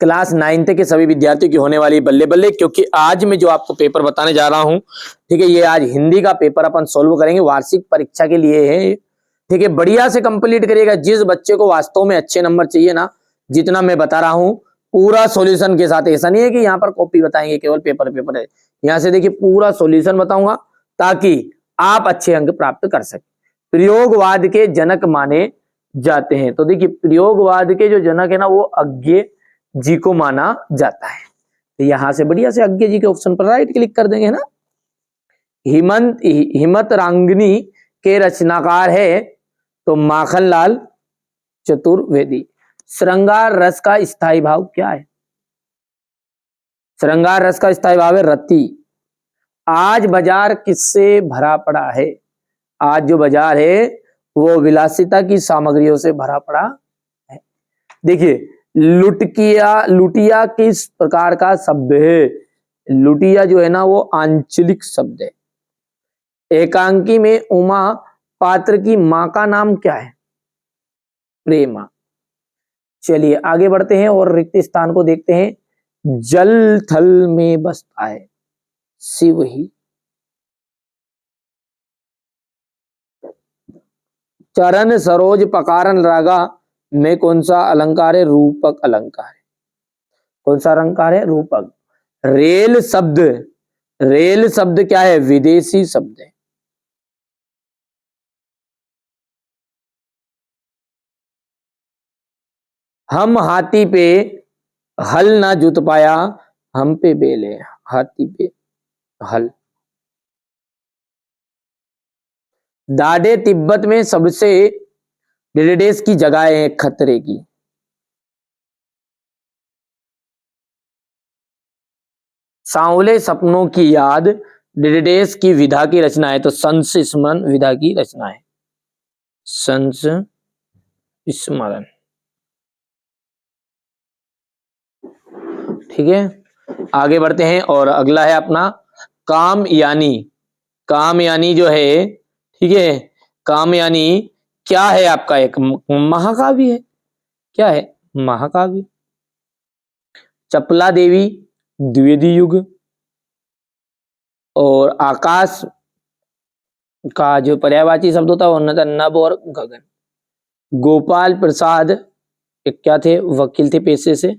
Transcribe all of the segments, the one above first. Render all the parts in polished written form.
Class 9th के सभी विद्यार्थियों की होने वाली बल्ले बल्ले, क्योंकि आज मैं जो आपको पेपर बताने जा रहा हूं, ठीक है, ये आज हिंदी का पेपर अपन सोल्व करेंगे, वार्षिक परीक्षा के लिए है, ठीक है। बढ़िया से कंप्लीट करिएगा। जिस बच्चे को वास्तव में अच्छे नंबर चाहिए ना, जितना मैं बता रहा हूं पूरा सॉल्यूशन के साथ, ऐसा नहीं है कि यहाँ पर कॉपी बताएंगे केवल पेपर है, यहाँ से देखिए पूरा सॉल्यूशन बताऊंगा ताकि आप अच्छे अंक प्राप्त कर सके। प्रयोगवाद के जनक माने जाते हैं, तो देखिए प्रयोगवाद के जो जनक है ना वो अज्ञे जी को माना जाता है। तो यहां से बढ़िया से अज्ञे जी के ऑप्शन पर राइट क्लिक कर देंगे ना। हिम्मत रांगनी के रचनाकार है तो माखनलाल चतुर्वेदी। श्रृंगार रस का स्थायी भाव क्या है? श्रृंगार रस का स्थायी भाव है रति। आज बाजार किससे भरा पड़ा है? आज जो बाजार है वो विलासिता की सामग्रियों से भरा पड़ा है। देखिए लुटिया किस प्रकार का शब्द है? लुटिया जो है ना वो आंचलिक शब्द है। एकांकी में उमा पात्र की मां का नाम क्या है? प्रेमा। चलिए आगे बढ़ते हैं और रिक्त स्थान को देखते हैं। जल थल में बसता है शिव ही। चरण सरोज पकारन रागा में कौन सा अलंकार है? रूपक अलंकार है। कौन सा अलंकार है? रूपक। रेल शब्द क्या है? विदेशी शब्द है। हम हाथी पे हल ना जुत पाया, हम पे बेल है। हाथी पे हल। दाढ़े तिब्बत में सबसे डेडेस की जगह है खतरे की। सांवले सपनों की याद डेडेस की विधा की रचना है, तो संस स्मरण विधा की रचना है। संस स्मरण, ठीक है। आगे बढ़ते हैं और अगला है अपना कामयानी। कामयानी जो है, ठीक है, कामयानी क्या है आपका? एक महाकाव्य है। क्या है? महाकाव्य। चपला देवी द्विवेदी युग और आकाश का जो पर्यायवाची शब्द होता है वो था नभ और गगन। गोपाल प्रसाद एक क्या थे? वकील थे पेशे से।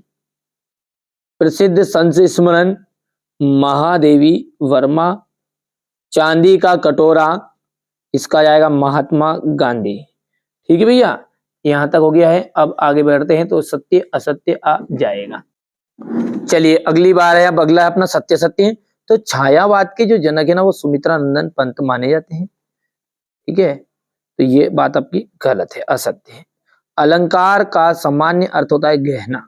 प्रसिद्ध संत स्मरण महादेवी वर्मा। चांदी का कटोरा इसका जाएगा महात्मा गांधी। ठीक है भैया, यहां तक हो गया है। अब आगे बढ़ते हैं तो सत्य असत्य आ जाएगा। चलिए अगली बार है, अब अगला है अपना सत्य सत्य। तो छायावाद के जो जनक है ना वो सुमित्रा नंदन पंत माने जाते हैं। ठीक है, तो ये बात आपकी गलत है, असत्य है। अलंकार का सामान्य अर्थ होता है गहना,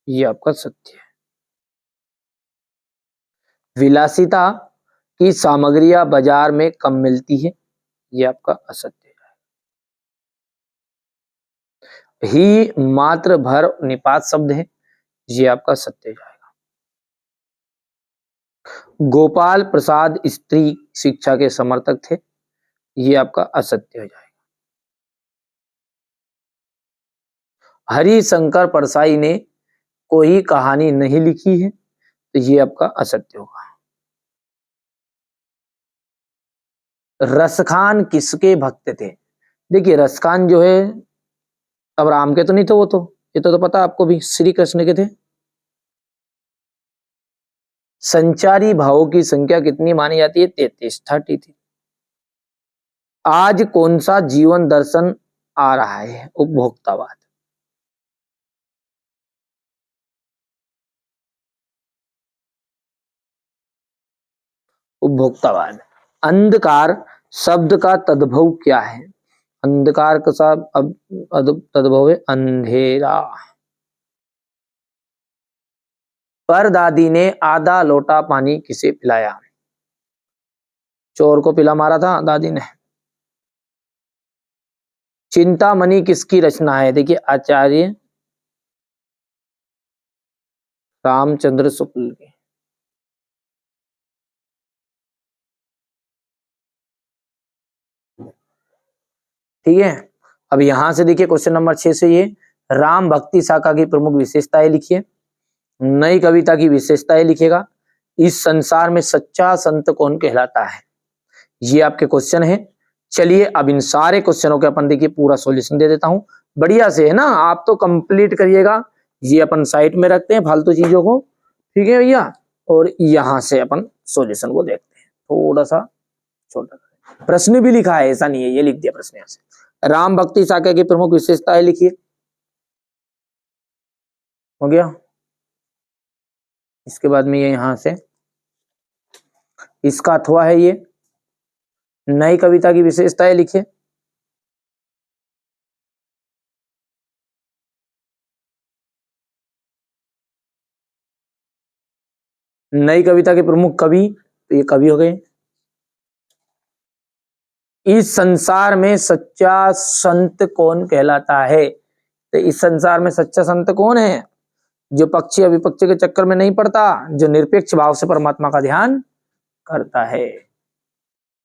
ये आपका सत्य है। विलासिता की सामग्रियां बाजार में कम मिलती है, ये आपका असत्य है। ही मात्र भर निपात शब्द है, ये आपका सत्य जाएगा। गोपाल प्रसाद स्त्री शिक्षा के समर्थक थे, ये आपका असत्य हो जाएगा। हरिशंकर परसाई ने कोई कहानी नहीं लिखी है, तो ये आपका असत्य होगा। रसखान किसके भक्त थे? देखिए रसखान जो है अब राम के तो नहीं थे, वो तो ये तो पता आपको भी, श्री कृष्ण के थे। संचारी भावों की संख्या कितनी मानी जाती है? 33, 33। आज कौन सा जीवन दर्शन आ रहा है? उपभोक्तावाद। उपभोक्तावाद। अंधकार शब्द का तद्भव क्या है? अंधकार का तद्भव है अंधेरा। पर दादी ने आधा लोटा पानी किसे पिलाया? चोर को पिला मारा था दादी ने। चिंतामणि किसकी रचना है? देखिए आचार्य रामचंद्र शुक्ल की। ठीक है, अब यहां से देखिए क्वेश्चन नंबर 6 से ये राम भक्ति शाखा की प्रमुख विशेषताएं लिखिए। नई कविता की विशेषताएं लिखेगा। इस संसार में सच्चा संत कौन कहलाता है? ये आपके क्वेश्चन है। चलिए अब इन सारे क्वेश्चनों के अपन देखिए पूरा सॉल्यूशन दे देता हूं बढ़िया से, है ना। आप तो कंप्लीट करिएगा। ये अपन साइड में रखते हैं फालतू चीजों को, ठीक है भैया। और यहां से अपन सॉल्यूशन को देखते हैं। थोड़ा सा छोटा प्रश्न भी लिखा है, ऐसा नहीं है, ये लिख दिया प्रश्न यहां से। राम भक्ति शाखा की प्रमुख विशेषताएं लिखिए। हो गया। इसके बाद में ये यहां से इसका अथवा है। ये नई कविता की विशेषताएं लिखिए। नई कविता के प्रमुख कवि, तो ये कवि हो गए। इस संसार में सच्चा संत कौन कहलाता है? तो इस संसार में सच्चा संत कौन है? जो पक्षी अविपक्षी के चक्कर में नहीं पड़ता, जो निरपेक्ष भाव से परमात्मा का ध्यान करता है।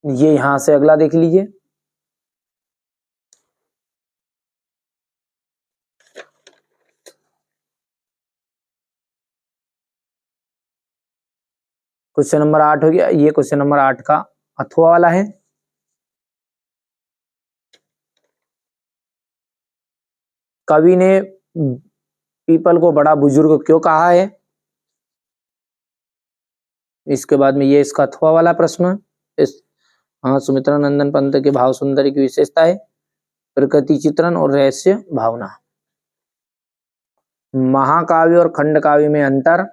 ये यहां से अगला देख लीजिए। क्वेश्चन नंबर 8 हो गया। ये क्वेश्चन नंबर 8 का अथवा वाला है। कवि ने पीपल को बड़ा बुजुर्ग क्यों कहा है? इसके बाद में ये इसका अथवा वाला प्रश्न। इस हाँ, सुमित्रा नंदन पंत के भाव सुंदरी की विशेषता है प्रकृति चित्रण और रहस्य भावना। महाकाव्य और खंड काव्य में अंतर।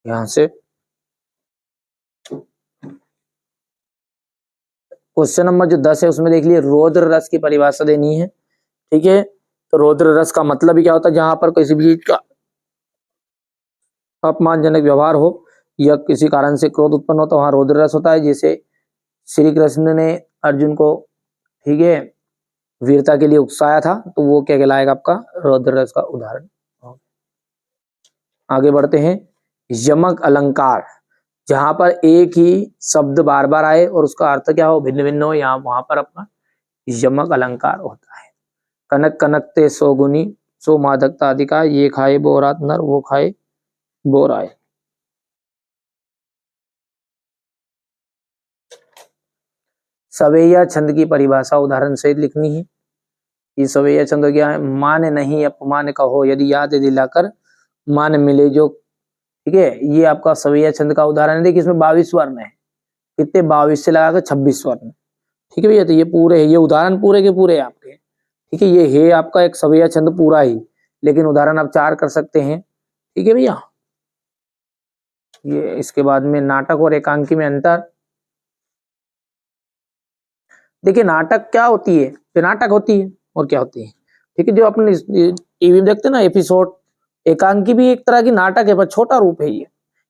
यहां से क्वेश्चन नंबर जो 10 है उसमें देख लिए, रौद्र रस की परिभाषा देनी है, ठीक है। तो रौद्र रस का मतलब ही क्या होता है? जहां पर किसी भी चीज का अपमानजनक व्यवहार हो या किसी कारण से क्रोध उत्पन्न हो तो वहां रौद्र रस होता है। जैसे श्री कृष्ण ने अर्जुन को, ठीक है, वीरता के लिए उकसाया था, तो वो क्या कहलाएगा? आपका रौद्र रस का उदाहरण। आगे बढ़ते हैं। यमक अलंकार, जहां पर एक ही शब्द बार बार आए और उसका अर्थ क्या हो? भिन्न भिन्न हो, यहाँ वहां पर अपना यमक अलंकार होता है। कनक कनकते सो गुनी सो मादकता अधिका, ये खाए बो रात नर वो खाए बो राय। सवैया छंद की परिभाषा उदाहरण सहित लिखनी है। ये सवैया छंद हो गया है, मान नहीं अपमान कहो यदि याद दिलाकर मान मिले जो, ठीक है। ये आपका सवैया छंद का उदाहरण है। देखिए इसमें 22 वर्ण है, कितने 22 से लगाकर 26 वर्ण, ठीक है भैया। तो ये पूरे है, ये उदाहरण पूरे के पूरे आपके, ठीक है। ये है आपका एक सवैया छंद पूरा ही, लेकिन उदाहरण आप 4 कर सकते हैं, ठीक है भैया। ये इसके बाद में नाटक और एकांकी में अंतर। देखिए नाटक क्या होती है? जो नाटक होती है और क्या होती है, ठीक है। जो अपने टीवी में देखते हैं ना एपिसोड, एकांकी भी एक तरह की नाटक है पर छोटा रूप है। ये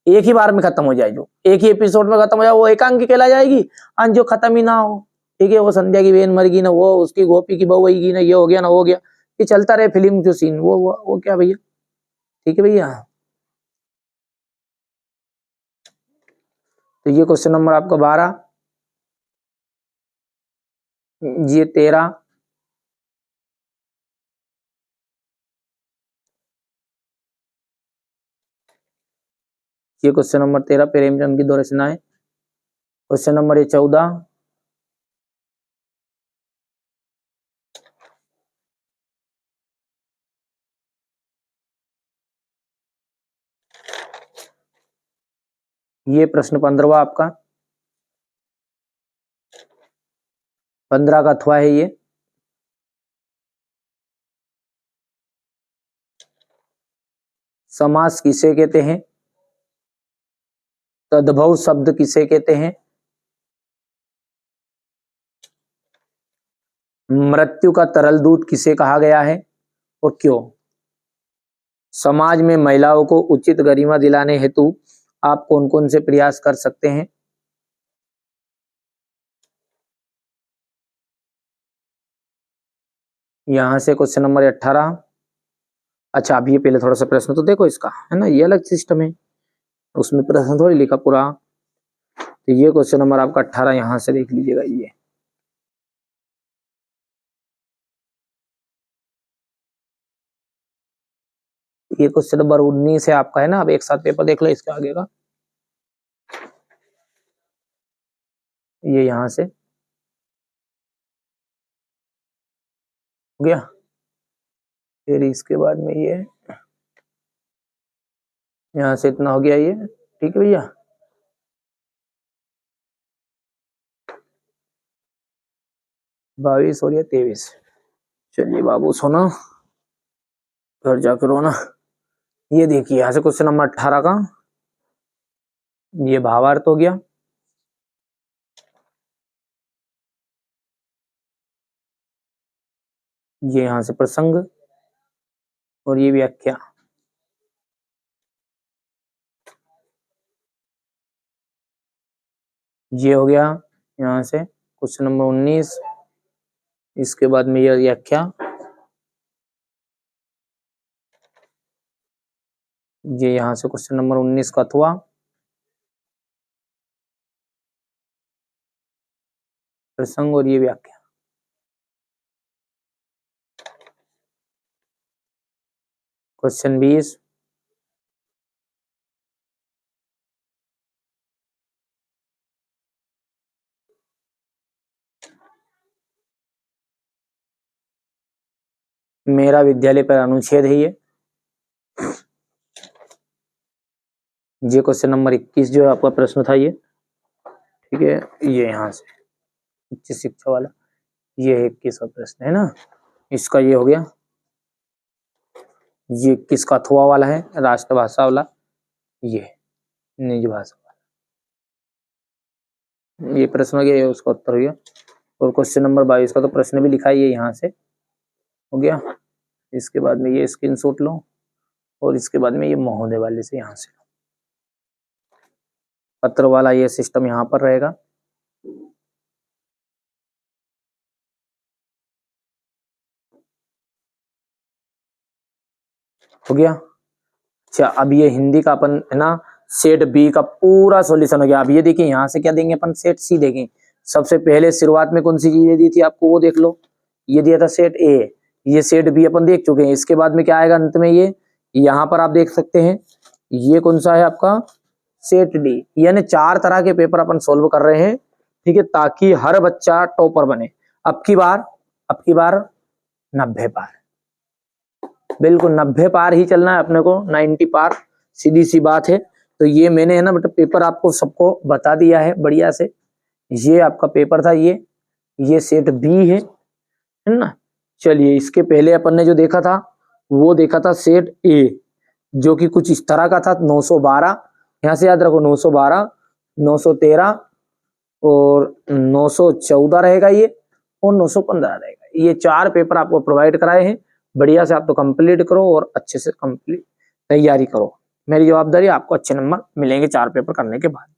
एक ही बार में खत्म हो जाए, जो एक ही एपिसोड में खत्म हो जाए वो एकांकी कहला जाएगी। और जो खत्म ही ना हो, ठीक है, वो संध्या की बहन मर गई ना, वो उसकी गोपी की बहू गई ना, ये हो गया ना, हो गया, ये चलता रहे फिल्म जो सीन, वो क्या भैया, ठीक है भैया। तो ये क्वेश्चन नंबर आपका 12, ये 13, ये क्वेश्चन नंबर 13 प्रेमचंद की दो रचनाएं। क्वेश्चन नंबर ये 14, ये प्रश्न 15वां आपका, 15 का अथवा है ये। समास किसे कहते हैं? तद्भव शब्द किसे कहते हैं? मृत्यु का तरल दूत किसे कहा गया है और क्यों? समाज में महिलाओं को उचित गरिमा दिलाने हेतु आप कौन कौन से प्रयास कर सकते हैं? यहां से क्वेश्चन नंबर 18। अच्छा अब ये पहले थोड़ा सा प्रश्न तो देखो इसका, है ना, ये अलग सिस्टम है, उसमें प्रश्न थोड़ी लिखा पूरा। तो ये क्वेश्चन नंबर आपका 18 यहां से देख लीजिएगा। ये क्वेश्चन नंबर 19 है आपका, है ना। अब एक साथ पेपर देख लो इसके आगे का। ये यहां से हो गया, फिर इसके बाद में ये यहां से इतना हो गया ये, ठीक है भैया। बाईस और ये 23। चलिए बाबू सोना, घर जाकर रोना। ये देखिए यहां से क्वेश्चन नंबर 18 का ये भावार्थ हो गया, ये यहां से प्रसंग और ये व्याख्या। ये हो गया यहां से क्वेश्चन नंबर 19। इसके बाद में ये व्याख्या, ये यहां से क्वेश्चन नंबर 19 का अथवा, प्रसंग और ये व्याख्या। क्वेश्चन 20, मेरा विद्यालय पर अनुच्छेद है ये क्वेश्चन नंबर 21 जो है आपका प्रश्न था ये, ठीक है। ये यहाँ से उच्च शिक्षा वाला ये 21 का प्रश्न है ना, इसका ये हो गया। ये किसका अथवा वाला है, राष्ट्रभाषा वाला, ये निज भाषा वाला। ये प्रश्न हो गया, ये उसका उत्तर हो गया। और क्वेश्चन नंबर 22 का तो प्रश्न भी लिखा है, ये यहाँ से हो गया। इसके बाद में ये स्क्रीनशॉट लो और इसके बाद में ये महोदय वाले से यहाँ से पत्र वाला ये सिस्टम यहाँ पर रहेगा। हो गया। अच्छा अब ये हिंदी का अपन है ना, सेट बी का पूरा सॉल्यूशन हो गया। अब ये देखिए यहाँ से क्या देंगे अपन, सेट सी देंगे। सबसे पहले शुरुआत में कौन सी चीजें दी थी आपको वो देख लो, ये दिया था सेट ए, ये सेट बी अपन देख चुके हैं। इसके बाद में क्या आएगा अंत में, ये यहाँ पर आप देख सकते हैं ये कौन सा है आपका, सेट डी। यानी 4 तरह के पेपर अपन सोल्व कर रहे हैं, ठीक है, ताकि हर बच्चा टॉपर बने। अब की बार 90 पार, बिल्कुल 90 पार ही चलना है अपने को, 90 पार, सीधी सी बात है। तो ये मैंने है ना बेटा पेपर आपको सबको बता दिया है बढ़िया से। ये आपका पेपर था, ये सेट बी है ना। चलिए इसके पहले अपन ने जो देखा था वो देखा था सेट ए, जो कि कुछ इस तरह का था। 912 यहाँ से याद रखो, 912, 913 और 914 रहेगा ये, और 915 रहेगा। ये 4 पेपर आपको प्रोवाइड कराए हैं। बढ़िया से आप तो कंप्लीट करो और अच्छे से कंप्लीट तैयारी करो। मेरी जवाबदारी, आपको अच्छे नंबर मिलेंगे 4 पेपर करने के बाद।